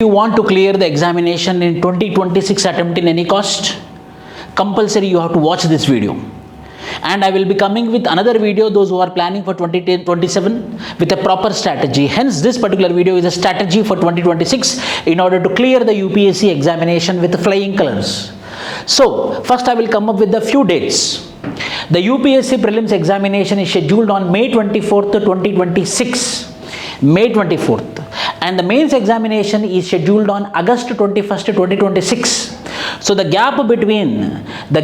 want to clear the examination in 2026 attempt in any cost, compulsory you have to watch this video. And I will be coming with another video, those who are planning for 2027 with a proper strategy. Hence, this particular video is a strategy for 2026 in order to clear the UPSC examination with flying colors. So, first I will come up with a few dates. The UPSC prelims examination is scheduled on May 24th, 2026. May 24th. And the mains examination is scheduled on August 21st, 2026. So the gap between the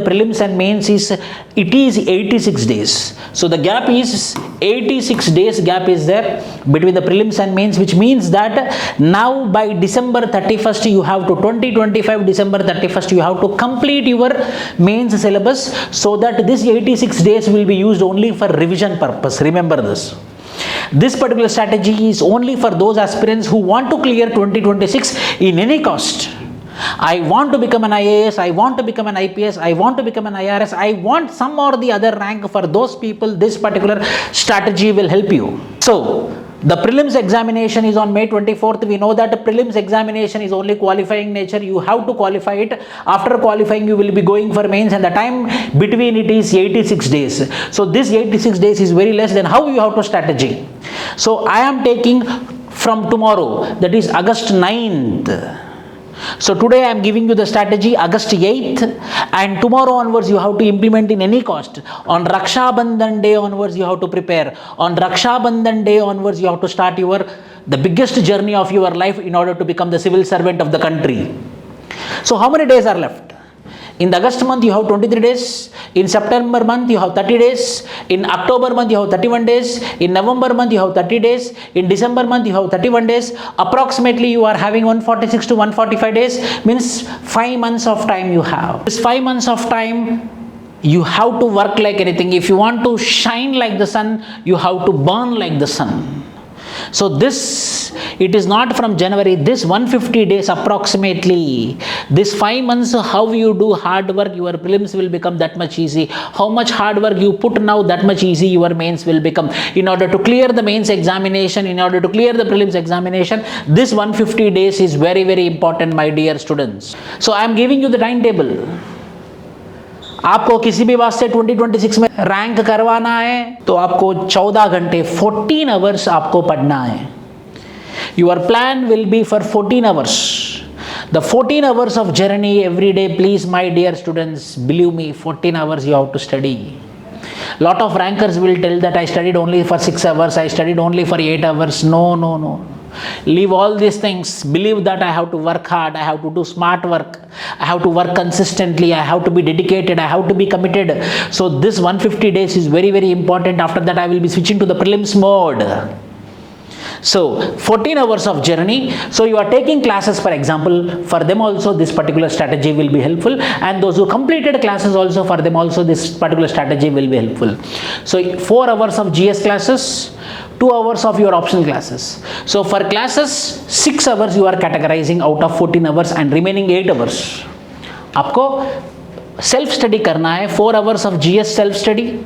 prelims and mains is 86 days. So the gap is 86 days gap is there between the prelims and mains, which means that now by December 31st you have to 2025 December 31st you have to complete your mains syllabus, so that this 86 days will be used only for revision purpose. Remember this. This particular strategy is only for those aspirants who want to clear 2026 in any cost. I want to become an IAS, I want to become an IPS, I want to become an IRS, I want some or the other rank. For those people, this particular strategy will help you. So, the prelims examination is on May 24th. We know that the prelims examination is only qualifying nature. You have to qualify it. After qualifying, you will be going for mains, and the time between it is 86 days. So, this 86 days is very less. Then how you have to strategy? So, I am taking from tomorrow, that is August 9th. So today I am giving you the strategy August 8th, and tomorrow onwards you have to implement in any cost. On Raksha Bandhan day onwards you have to prepare. On Raksha Bandhan day onwards you have to start the biggest journey of your life in order to become the civil servant of the country. So how many days are left? In the August month you have 23 days, in September month you have 30 days, in October month you have 31 days, in November month you have 30 days, in December month you have 31 days, approximately you are having 146 to 145 days, means 5 months of time you have. This 5 months of time you have to work like anything. If you want to shine like the sun, you have to burn like the sun. So this, it is not from January, this 150 days approximately, this 5 months, how you do hard work, your prelims will become that much easy. How much hard work you put now, that much easy your mains will become. In order to clear the mains examination, in order to clear the prelims examination, this 150 days is very, very important, my dear students. So I am giving you the timetable. आपको किसी भी वास्ते 2026 में rank करवाना है तो आपको 14 घंटे 14 आवर्स आपको पढ़ना है. Your plan will be for 14 hours. The 14 hours of journey every day, please my dear students, believe me, 14 hours you have to study. Lot of rankers will tell that I studied only for 6 hours, I studied only for 8 hours. No. Leave all these things. Believe that I have to work hard, I have to do smart work, I have to work consistently, I have to be dedicated, I have to be committed. So this 150 days is very, very important. After that I will be switching to the prelims mode. So 14 hours of journey. So you are taking classes, for example, for them also this particular strategy will be helpful, and those who completed classes also, for them also this particular strategy will be helpful. So 4 hours of GS classes, 2 hours of your optional classes. So for classes 6 hours you are categorizing out of 14 hours, and remaining 8 hours आपको self study करना है. 4 hours of GS self study,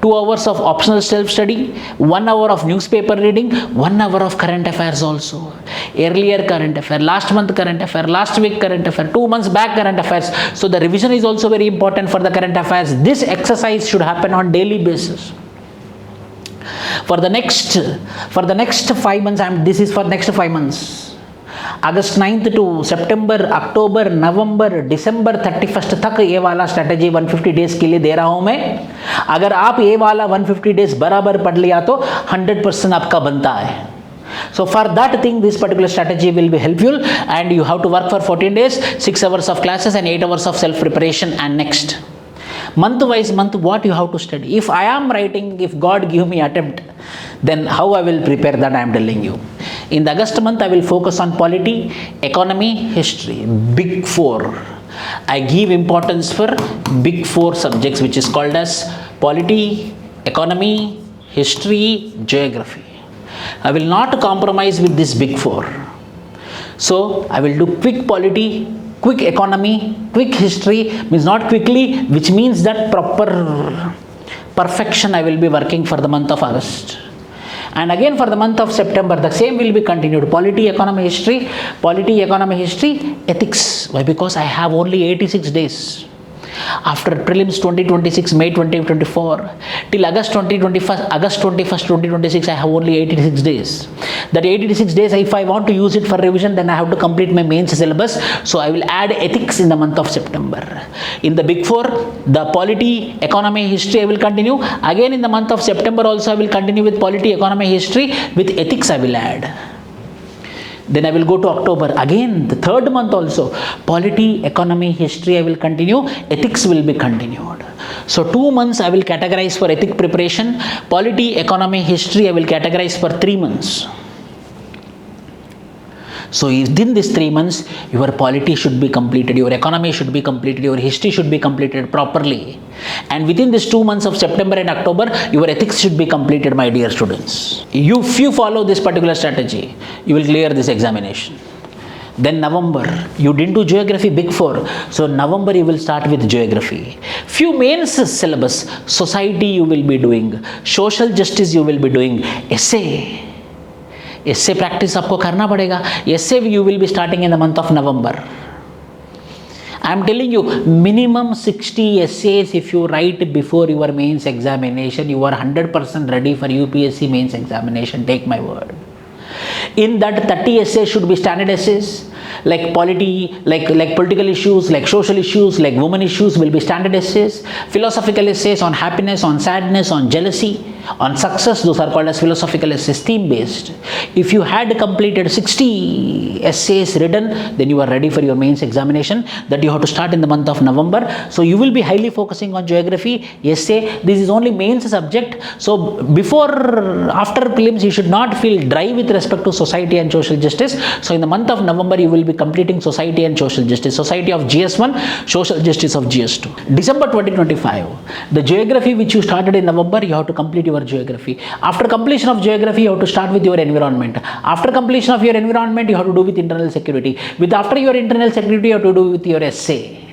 2 hours of optional self study, 1 hour of newspaper reading, 1 hour of current affairs also. Earlier current affair, last month current affair, last week current affair, 2 months back current affairs. So the revision is also very important for the current affairs. This exercise should happen on daily basis. For the next 5 months, this is for next 5 months. August 9th to September, October, November, December 31st तक ये वाला strategy 150 days के लिए दे रहा हूँ मैं. अगर आप ये वाला 150 डेज बराबर पढ़ लिया तो 100% आपका बनता है. So for that thing, this particular strategy will be helpful, and you have to work for 14 days, 6 hours of classes and 8 hours of self preparation. And next month wise month, what you have to study. If I am writing, if God give me attempt, then how I will prepare, that I am telling you. In the August month, I will focus on polity, economy, history, big 4. I give importance for big 4 subjects, which is called as polity, economy, history, geography. I will not compromise with this big 4. So I will do quick polity, quick economy, quick history, means not quickly, which means that proper perfection I will be working for the month of August. And again for the month of September, the same will be continued. Polity, economy, history, ethics. Why? Because I have only 86 days. After prelims 2026, May 2024, till August 21st, 2026, I have only 86 days. That 86 days, if I want to use it for revision, then I have to complete my mains syllabus. So I will add ethics in the month of September. In the big four, the polity, economy, history, I will continue. Again in the month of September also, I will continue with polity, economy, history. With ethics, I will add. Then I will go to October. Again, the third month also, polity, economy, history, I will continue. Ethics will be continued. So 2 months I will categorize for ethic preparation. Polity, economy, history, I will categorize for 3 months. So within these 3 months, your polity should be completed, your economy should be completed, your history should be completed properly. And within these 2 months of September and October, your ethics should be completed, my dear students. If you follow this particular strategy, you will clear this examination. Then November, you didn't do geography big four. So November you will start with geography. Few mains syllabus, society you will be doing, social justice you will be doing, essay practice आपको करना पड़ेगा. Essay you will be starting in the month of November. I am telling you, minimum 60 essays if you write before your mains examination, you are 100% ready for UPSC mains examination. Take my word. In that 30 essays should be standard essays, like polity, like political issues, like social issues, like women issues will be standard essays. Philosophical essays on happiness, on sadness, on jealousy, on success, those are called as philosophical essays, theme based. If you had completed 60 essays written, then you are ready for your mains examination that you have to start in the month of November. So you will be highly focusing on geography, essay. This is only mains subject. So after prelims, you should not feel dry with respect to society and social justice. So in the month of November, you will be completing society and social justice, society of GS1, social justice of GS2. December 2025, the geography which you started in November, you have to complete your geography. After completion of geography, you have to start with your environment. After completion of your environment, you have to do with internal security. After your internal security, you have to do with your essay.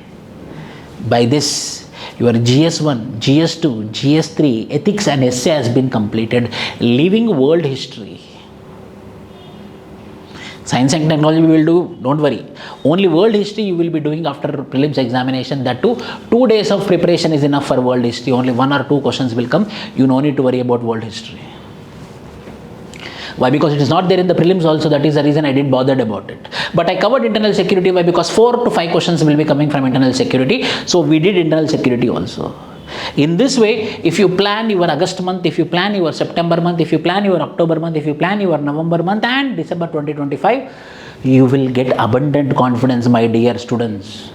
By this, your GS1, GS2, GS3, ethics and essay has been completed, leaving world history. Science and technology we will do, don't worry. Only world history you will be doing after prelims examination. That too, 2 days of preparation is enough for world history. Only 1 or 2 questions will come. You no need to worry about world history. Why? Because it is not there in the prelims also. That is the reason I didn't bother about it. But I covered internal security. Why? Because 4 to 5 questions will be coming from internal security. So we did internal security also. In this way, if you plan your August month, if you plan your September month, if you plan your October month, if you plan your November month and December 2025, you will get abundant confidence, my dear students.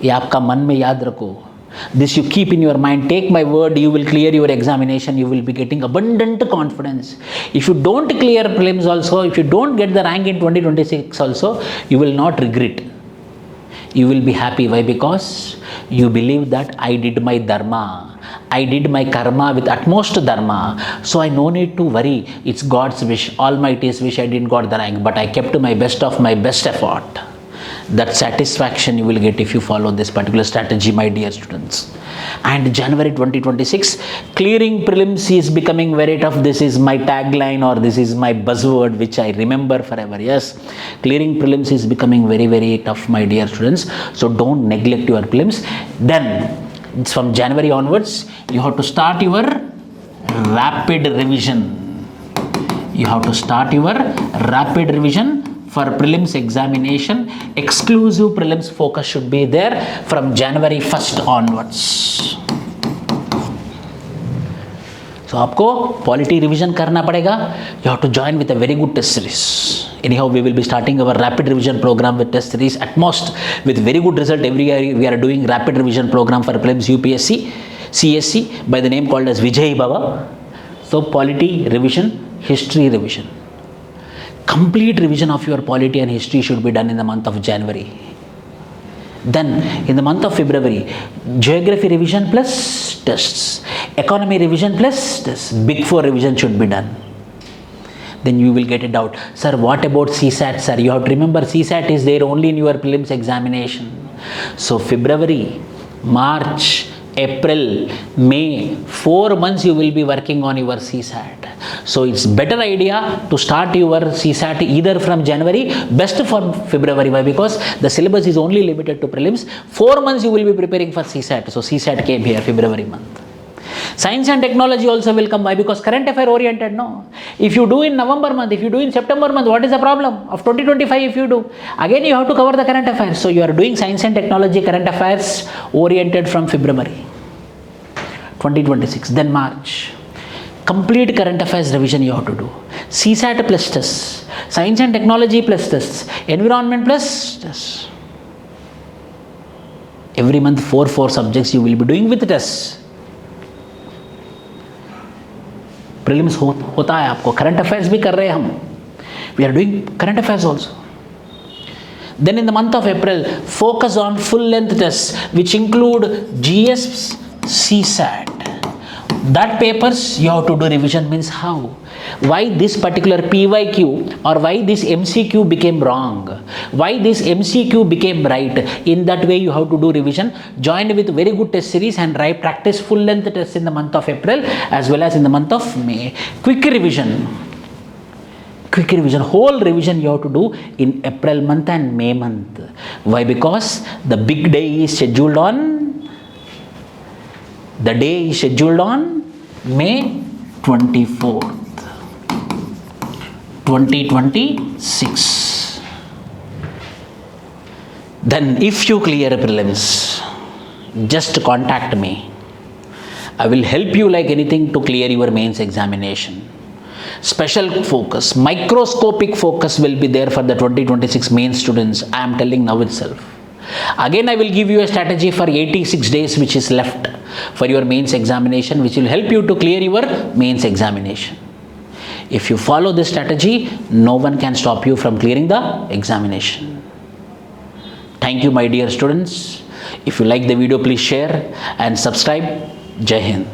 ये आपका मन में याद रखो. This you keep in your mind. Take my word, you will clear your examination. You will be getting abundant confidence. If you don't clear prelims also, if you don't get the rank in 2026 also, you will not regret. You will be happy. Why? Because you believe that I did my dharma, I did my karma with utmost dharma. So I no need to worry. It's God's wish, Almighty's wish. I didn't got the rank, but I kept my best of my best effort. That satisfaction you will get if you follow this particular strategy, my dear students. And January 2026, clearing prelims is becoming very tough. This is my tagline, or this is my buzzword which I remember forever. Yes, clearing prelims is becoming very, very tough, my dear students. So don't neglect your prelims. Then from January onwards, you have to start your rapid revision. You have to start your rapid revision for prelims examination. Exclusive prelims focus should be there from January 1st onwards. So आपको polity revision करना पड़ेगा. You have to join with a very good test series. Anyhow, we will be starting our rapid revision program with test series at most with very good result. Every year we are doing rapid revision program for prelims UPSC, CSC by the name called as Vijay Baba. So polity revision, history revision. Complete revision of your polity and history should be done in the month of January. Then in the month of February, geography revision plus tests, economy revision plus tests, big four revision should be done. Then you will get a doubt, sir, what about CSAT, sir? You have to remember CSAT is there only in your prelims examination. So February, March, April, May, 4 months you will be working on your CSAT. So it's better idea to start your CSAT either from January, best from February. Why? Because the syllabus is only limited to prelims. 4 months you will be preparing for CSAT. So CSAT came here February month. Science and technology also will come. Why? Because current affair oriented, no. If you do in November month, if you do in September month, what is the problem of 2025 if you do? Again you have to cover the current affairs. So you are doing science and technology current affairs oriented from February 2026. Then March. Complete current affairs revision you have to do. CSAT plus tests. Science and technology plus tests. Environment plus tests. Every month 4 subjects you will be doing with tests. Prelims होता है आपको, current affairs भी कर रहे हैं हम. We are doing current affairs also. Then in the month of April, focus on full length tests which include GS, CSAT. That papers you have to do revision. Means how? Why this particular PYQ or why this MCQ became wrong? Why this MCQ became right? In that way you have to do revision. Join with very good test series and write practice full length tests in the month of April as well as in the month of May. Quick revision. Quick revision. Whole revision you have to do in April month and May month. Why? Because the big day is scheduled on May 24th, 2026. Then if you clear prelims, just contact me. I will help you like anything to clear your mains examination. Special focus, microscopic focus will be there for the 2026 main students. I am telling now itself. Again I will give you a strategy for 86 days which is left for your mains examination, which will help you to clear your mains examination. If you follow this strategy, no one can stop you from clearing the examination. Thank you my dear students. If you like the video, please share and subscribe. Jai Hind.